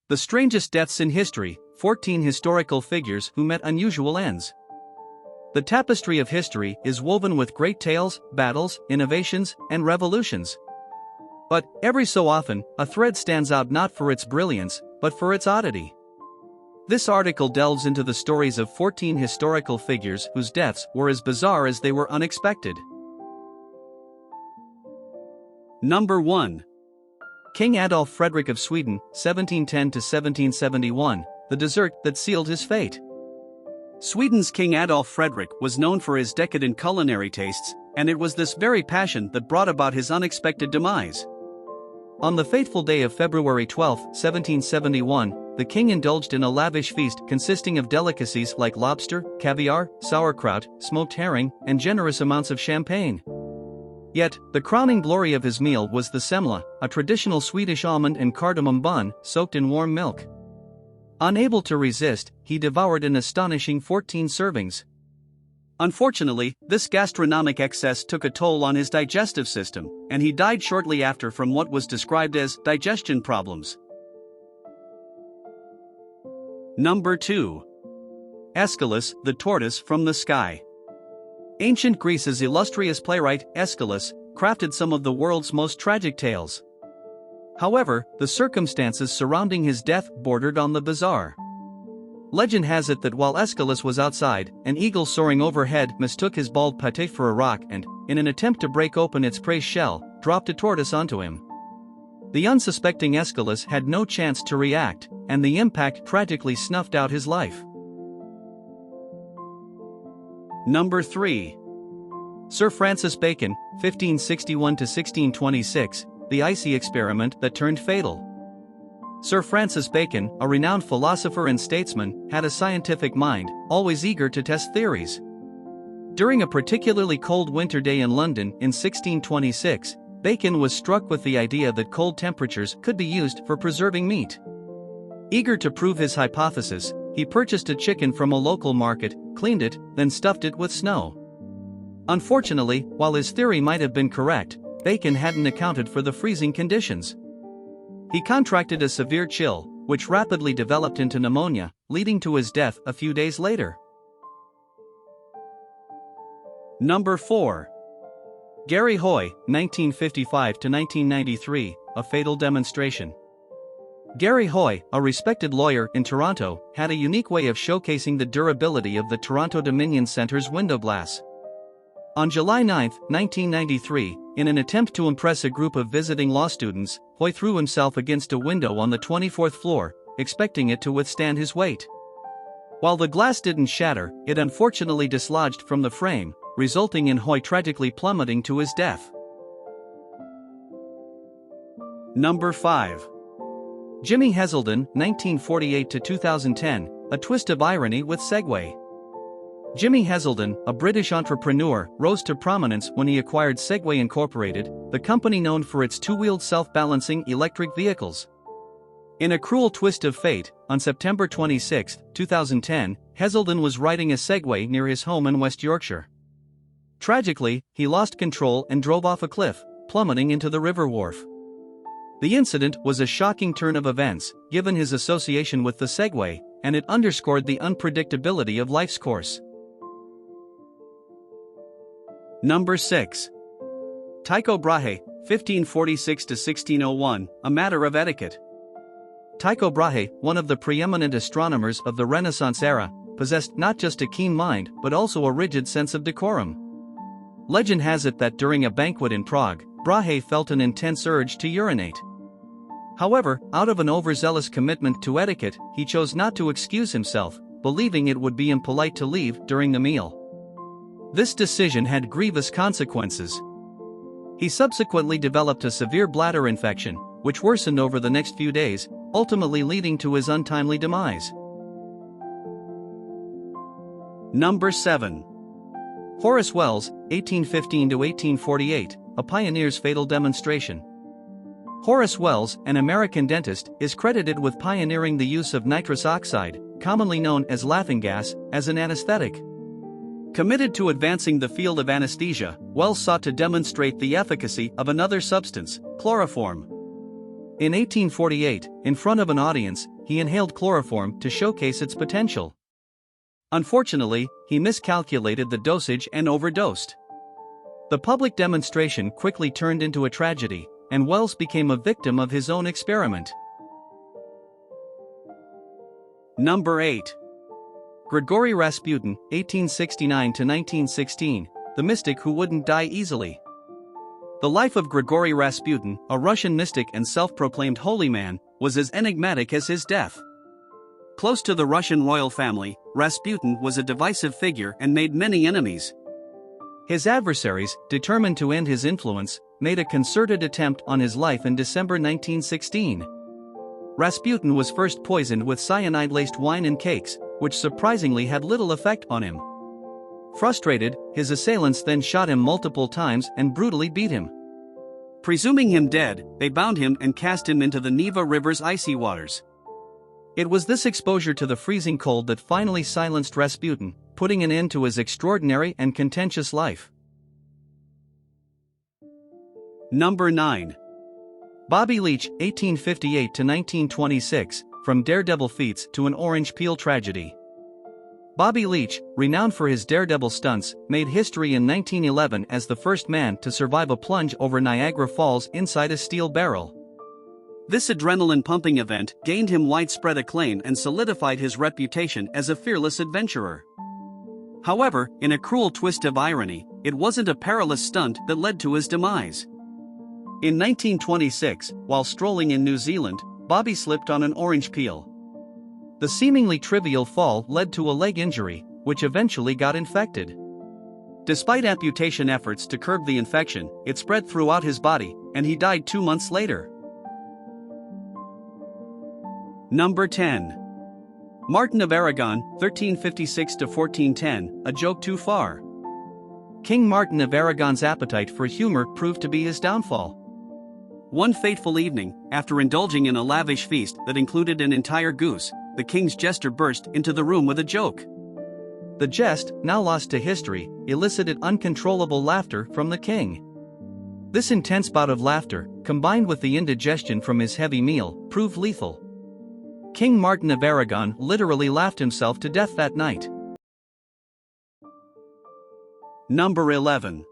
The strangest deaths in history, 14 historical figures who met unusual ends. The tapestry of history is woven with great tales, battles, innovations, and revolutions. But, every so often, a thread stands out not for its brilliance, but for its oddity. This article delves into the stories of 14 historical figures whose deaths were as bizarre as they were unexpected. Number 1. King Adolf Frederick of Sweden, 1710–1771, the dessert that sealed his fate. Sweden's King Adolf Frederick was known for his decadent culinary tastes, and it was this very passion that brought about his unexpected demise. On the fateful day of February 12, 1771, the king indulged in a lavish feast consisting of delicacies like lobster, caviar, sauerkraut, smoked herring, and generous amounts of champagne. Yet, the crowning glory of his meal was the semla, a traditional Swedish almond and cardamom bun soaked in warm milk. Unable to resist, he devoured an astonishing 14 servings. Unfortunately, this gastronomic excess took a toll on his digestive system, and he died shortly after from what was described as digestion problems. Number 2. Escalus the Tortoise from the Sky. Ancient Greece's illustrious playwright, Escalus, crafted some of the world's most tragic tales. However, the circumstances surrounding his death bordered on the bizarre. Legend has it that while Escalus was outside, an eagle soaring overhead mistook his bald pate for a rock and, in an attempt to break open its prey shell, dropped a tortoise onto him. The unsuspecting Escalus had no chance to react, and the impact tragically snuffed out his life. Number 3. Sir Francis Bacon, 1561–1626, the icy experiment that turned fatal. Sir Francis Bacon, a renowned philosopher and statesman, had a scientific mind, always eager to test theories. During a particularly cold winter day in London in 1626, Bacon was struck with the idea that cold temperatures could be used for preserving meat. Eager to prove his hypothesis, he purchased a chicken from a local market, cleaned it, then stuffed it with snow. Unfortunately, while his theory might have been correct, Bacon hadn't accounted for the freezing conditions. He contracted a severe chill, which rapidly developed into pneumonia, leading to his death a few days later. Number 4. Gary Hoy, 1955–1993, a fatal demonstration. Gary Hoy, a respected lawyer in Toronto, had a unique way of showcasing the durability of the Toronto Dominion Centre's window glass. On July 9, 1993, in an attempt to impress a group of visiting law students, Hoy threw himself against a window on the 24th floor, expecting it to withstand his weight. While the glass didn't shatter, it unfortunately dislodged from the frame, resulting in Hoy tragically plummeting to his death. Number 5. Jimmy Hazelden, 1948–2010, a twist of irony with Segway. Jimmy Hazelden, a British entrepreneur, rose to prominence when he acquired Segway Incorporated, the company known for its two-wheeled self-balancing electric vehicles. In a cruel twist of fate, on September 26, 2010, Hazelden was riding a Segway near his home in West Yorkshire. Tragically, he lost control and drove off a cliff, plummeting into the river wharf. The incident was a shocking turn of events, given his association with the Segway, and it underscored the unpredictability of life's course. Number 6. Taiko Brahe, 1546–1601, A Matter of Etiquette. Taiko Brahe, one of the preeminent astronomers of the Renaissance era, possessed not just a keen mind but also a rigid sense of decorum. Legend has it that during a banquet in Prague, Brahe felt an intense urge to urinate. However, out of an overzealous commitment to etiquette, he chose not to excuse himself, believing it would be impolite to leave during the meal. This decision had grievous consequences. He subsequently developed a severe bladder infection, which worsened over the next few days, ultimately leading to his untimely demise. Number 7. Horace Wells, 1815–1848, a pioneer's fatal demonstration. Horace Wells, an American dentist, is credited with pioneering the use of nitrous oxide, commonly known as laughing gas, as an anesthetic. Committed to advancing the field of anesthesia, Wells sought to demonstrate the efficacy of another substance, chloroform. In 1848, in front of an audience, he inhaled chloroform to showcase its potential. Unfortunately, he miscalculated the dosage and overdosed. The public demonstration quickly turned into a tragedy, and Wells became a victim of his own experiment. Number 8. Grigori Rasputin, 1869–1916, the mystic who wouldn't die easily. The life of Grigori Rasputin, a Russian mystic and self-proclaimed holy man, was as enigmatic as his death. Close to the Russian royal family, Rasputin was a divisive figure and made many enemies. His adversaries, determined to end his influence, made a concerted attempt on his life in December 1916. Rasputin was first poisoned with cyanide-laced wine and cakes, which surprisingly had little effect on him. Frustrated, his assailants then shot him multiple times and brutally beat him. Presuming him dead, they bound him and cast him into the Neva River's icy waters. It was this exposure to the freezing cold that finally silenced Rasputin, putting an end to his extraordinary and contentious life. Number 9. Bobby Leach, 1858–1926, from daredevil feats to an orange peel tragedy. Bobby Leach, renowned for his daredevil stunts, made history in 1911 as the first man to survive a plunge over Niagara Falls inside a steel barrel. This adrenaline-pumping event gained him widespread acclaim and solidified his reputation as a fearless adventurer. However, in a cruel twist of irony, it wasn't a perilous stunt that led to his demise. In 1926, while strolling in New Zealand, Bobby slipped on an orange peel. The seemingly trivial fall led to a leg injury, which eventually got infected. Despite amputation efforts to curb the infection, it spread throughout his body, and he died 2 months later. Number 10. Martin of Aragon, 1356–1410, a joke too far. King Martin of Aragon's appetite for humor proved to be his downfall. One fateful evening, after indulging in a lavish feast that included an entire goose, the king's jester burst into the room with a joke. The jest, now lost to history, elicited uncontrollable laughter from the king. This intense bout of laughter, combined with the indigestion from his heavy meal, proved lethal. King Martin of Aragon literally laughed himself to death that night. Number 11.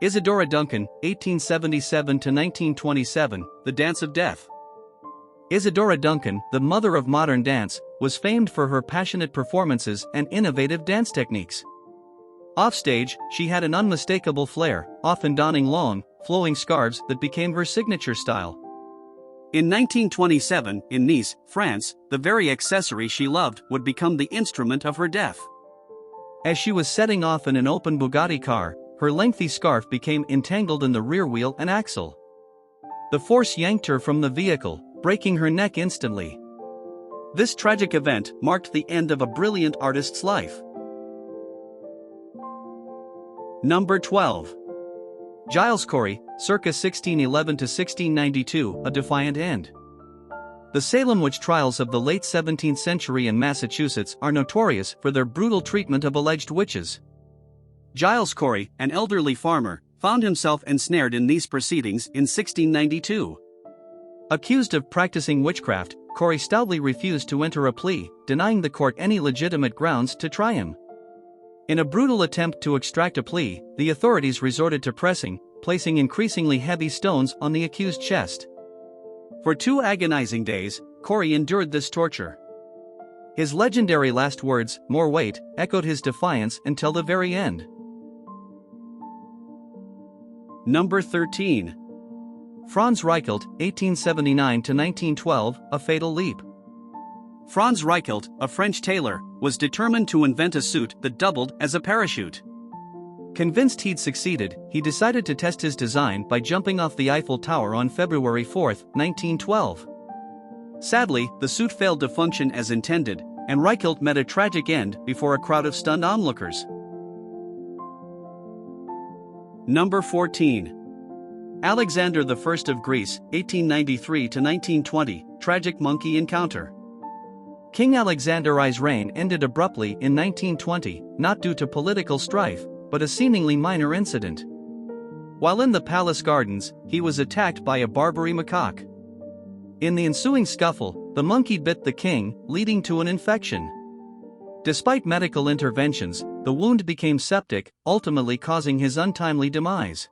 Isadora Duncan, 1877–1927, The Dance of Death. Isadora Duncan, the mother of modern dance, was famed for her passionate performances and innovative dance techniques. Offstage, she had an unmistakable flair, often donning long, flowing scarves that became her signature style. In 1927, in Nice, France, the very accessory she loved would become the instrument of her death. As she was setting off in an open Bugatti car, her lengthy scarf became entangled in the rear wheel and axle. The force yanked her from the vehicle, breaking her neck instantly. This tragic event marked the end of a brilliant artist's life. Number 12. Giles Corey, circa 1611–1692, A Defiant End. The Salem witch trials of the late 17th century in Massachusetts are notorious for their brutal treatment of alleged witches. Giles Corey, an elderly farmer, found himself ensnared in these proceedings in 1692. Accused of practicing witchcraft, Corey stoutly refused to enter a plea, denying the court any legitimate grounds to try him. In a brutal attempt to extract a plea, the authorities resorted to placing increasingly heavy stones on the accused's chest. For 2 agonizing days, Corey endured this torture. His legendary last words, "More weight," echoed his defiance until the very end. Number 13. Franz Reichelt, 1879–1912, A Fatal Leap. Franz Reichelt, a French tailor, was determined to invent a suit that doubled as a parachute. Convinced he'd succeeded, he decided to test his design by jumping off the Eiffel Tower on February 4, 1912. Sadly, the suit failed to function as intended, and Reichelt met a tragic end before a crowd of stunned onlookers. Number 14. Alexander I of Greece, 1893–1920, Tragic Monkey Encounter. King Alexander I's reign ended abruptly in 1920, not due to political strife, but a seemingly minor incident. While in the palace gardens, he was attacked by a Barbary macaque. In the ensuing scuffle, The monkey bit the king, leading to an infection. Despite medical interventions, the wound became septic, ultimately causing his untimely demise.